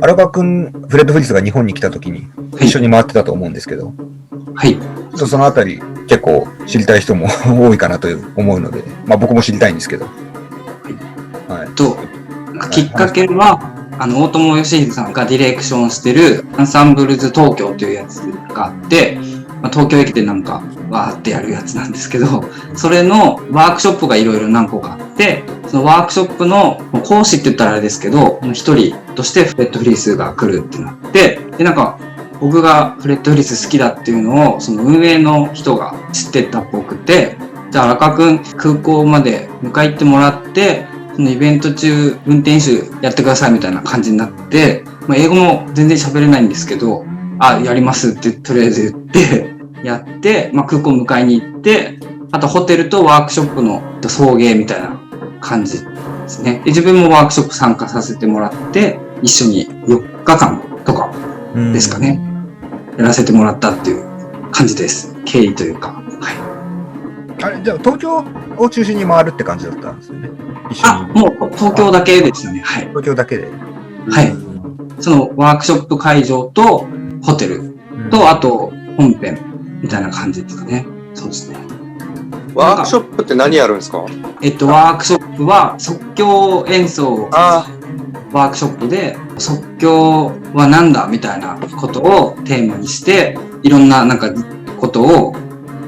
荒川くん、フレッド・フリスが日本に来た時に一緒に回ってたと思うんですけど、はい。そのあたり結構知りたい人も多いかなと思うので、まあ僕も知りたいんですけど。はい。きっかけは、大友義秀さんがディレクションしてるアンサンブルズ東京というやつがあって、東京駅でなんかわーってやるやつなんですけど、それのワークショップがいろいろ何個かあって、そのワークショップの講師って言ったらあれですけど、一人としてフレッド・フリスが来るってなって、で、なんか僕がフレッド・フリス好きだっていうのを、その運営の人が知ってたっぽくて、じゃあ荒川くん空港まで迎え行ってもらって、そのイベント中運転手やってくださいみたいな感じになって、英語も全然喋れないんですけど、やりますってとりあえず言って、やって、空港迎えに行って、あとホテルとワークショップの送迎みたいな感じですね。で、自分もワークショップ参加させてもらって、一緒に4日間とかですかね。やらせてもらったっていう感じです。経緯というか。はい。あれ、じゃあ東京を中心に回るって感じだったんですよね。一緒に。もう東京だけでしたね。はい。東京だけで。はい。そのワークショップ会場とホテルと、あと本編みたいな感じですかね。そうですね。ワークショップって何やるんですか？ワークショップは即興演奏ワークショップで、即興はなんだみたいなことをテーマにして、いろんななんかことを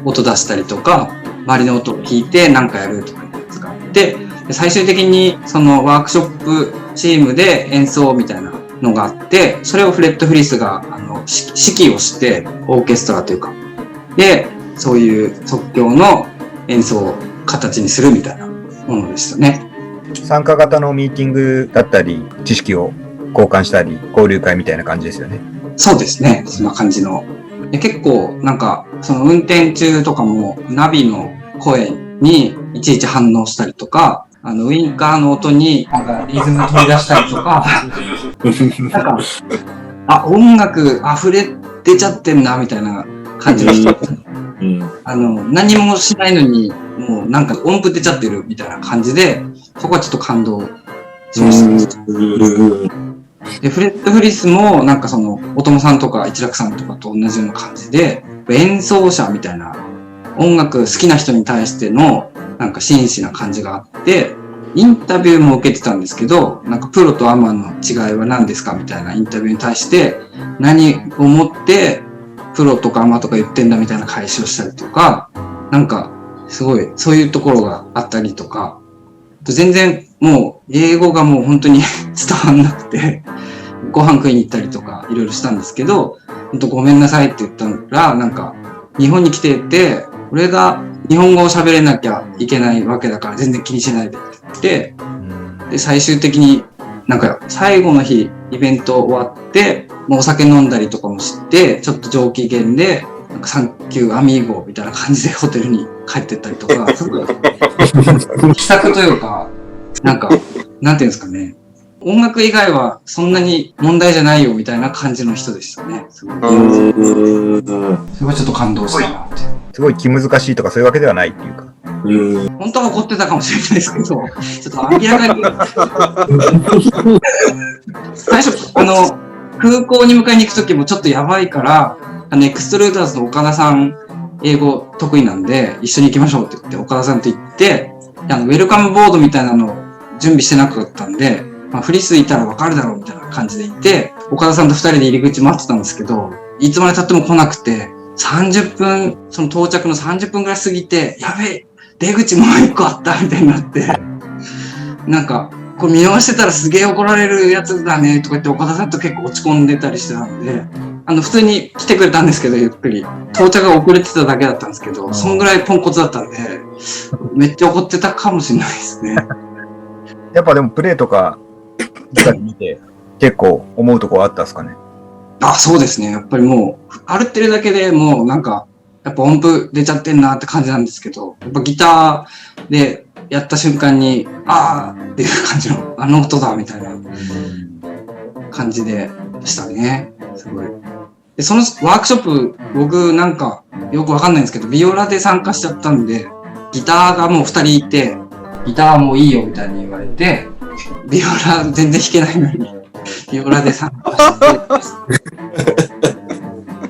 音出したりとか、周りの音を聞いてなんかやるとか使って、最終的にそのワークショップチームで演奏みたいなのがあって、それをフレッド・フリスが指揮をしてオーケストラというか、で、そういう即興の演奏を形にするみたいなものでしたね。参加型のミーティングだったり、知識を交換したり、交流会みたいな感じですよね。そうですね。そんな感じの。結構なんか、その運転中とかもナビの声にいちいち反応したりとか、ウインカーの音になんかリズム取り出したりとか、なんか、音楽溢れ出ちゃってんな、みたいな感じの人。何もしないのに、もうなんか音符出ちゃってるみたいな感じで、そこはちょっと感動しました。で、フレッド・フリスもなんかその、おともさんとか一楽さんとかと同じような感じで、演奏者みたいな、音楽好きな人に対してのなんか真摯な感じがあって、インタビューも受けてたんですけど、なんかプロとアマの違いは何ですかみたいなインタビューに対して、何をもってプロとかアマとか言ってんだみたいな返しをしたりとか、なんかすごいそういうところがあったりとか、全然もう英語がもう本当に伝わんなくて、ご飯食いに行ったりとかいろいろしたんですけど、本当ごめんなさいって言ったら、なんか日本に来てて、俺が日本語を喋れなきゃいけないわけだから全然気にしないでって言って、で、最終的になんか最後の日イベント終わって、もうお酒飲んだりとかもして、ちょっと上機嫌で、なんかサンキューアミーゴみたいな感じでホテルに帰ってったりとか、すごい気さくというか、なんか、なんていうんですかね。音楽以外はそんなに問題じゃないよみたいな感じの人でしたね。すごい。それはちょっと感動したなって。すごい気難しいとかそういうわけではないっていうか。本当は怒ってたかもしれないですけど、ちょっと明らかに。最初、空港に迎えに行くときもちょっとやばいから、エクストルーダーズの岡田さん、英語得意なんで、一緒に行きましょうって言って、岡田さんと行って、ウェルカムボードみたいなのを準備してなかったんで、フリスいたらわかるだろうみたいな感じで行って、岡田さんと二人で入り口待ってたんですけど、いつまで経っても来なくて、30分、その到着の30分くらい過ぎて、やべえ、出口もう一個あったみたいになって、なんか、これ見逃してたらすげえ怒られるやつだねとか言って岡田さんと結構落ち込んでたりしてたんで、普通に来てくれたんですけど、ゆっくり。到着が遅れてただけだったんですけど、そんぐらいポンコツだったんで、めっちゃ怒ってたかもしれないですね。やっぱでもプレイとか、見て結構思うところあったんですかね。そうですね。やっぱりもう、歩ってるだけでもうなんか、やっぱ音符出ちゃってんなって感じなんですけど、やっぱギターでやった瞬間に、っていう感じの、あの音だみたいな感じでしたね。すごい。で、そのワークショップ、僕なんかよくわかんないんですけど、ビオラで参加しちゃったんで、ギターがもう2人いて、ギターもういいよみたいに言われて、ビオラ全然弾けないのに、弾ビオラで参加して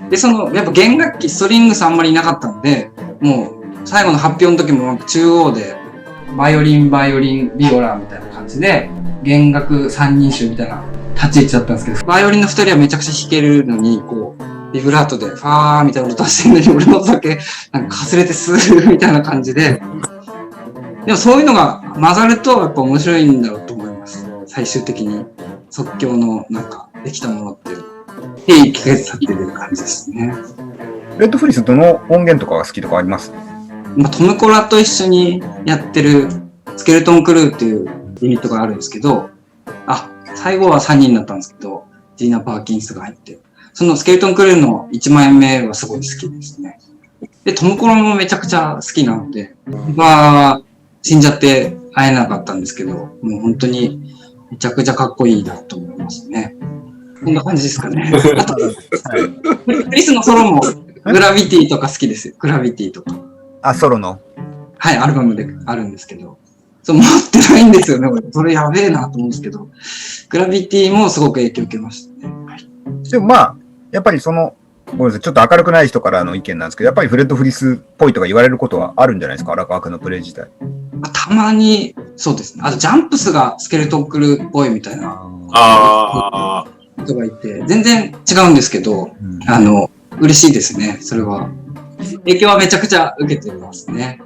で、やっぱ弦楽器、ストリングスあんまりいなかったんで、もう、最後の発表の時もなんか中央で、バイオリン、ビオラみたいな感じで、弦楽三人衆みたいな立ち位置だったんですけど、バイオリンの二人はめちゃくちゃ弾けるのに、こう、ビブラートで、ファーみたいな音出してるのに、俺のだけ、なんかかすれてスーみたいな感じで、でもそういうのが混ざると、やっぱ面白いんだろうと思います。最終的に、即興のなんか、できたものっていうの。いい季節さってる感じですね。レッドフリスどの音源とかが好きとかあります？トムコラと一緒にやってるスケルトンクルーっていうユニットがあるんですけど、最後は3人だったんですけど、ジーナ・パーキンスが入って、そのスケルトンクルーの1枚目はすごい好きですね。で、トムコラもめちゃくちゃ好きなので、僕は死んじゃって会えなかったんですけど、もう本当にめちゃくちゃかっこいいなと思いますね。こんな感じですかね。あと、クリスのソロもグラビティとか好きですよ。グラビティとか。ソロの。はい、アルバムであるんですけど。持ってないんですよね。それやべえなと思うんですけど。グラビティもすごく影響を受けましたね。はい、でもやっぱりごめんなさい、ちょっと明るくない人からの意見なんですけど、やっぱりフレッド・フリスっぽいとか言われることはあるんじゃないですか、荒川区のプレイ自体。たまに、そうですね。あと、ジャンプスがスケルトンクルーっぽいみたいな人がいて、全然違うんですけど、嬉しいですね、それは。影響はめちゃくちゃ受けてますね。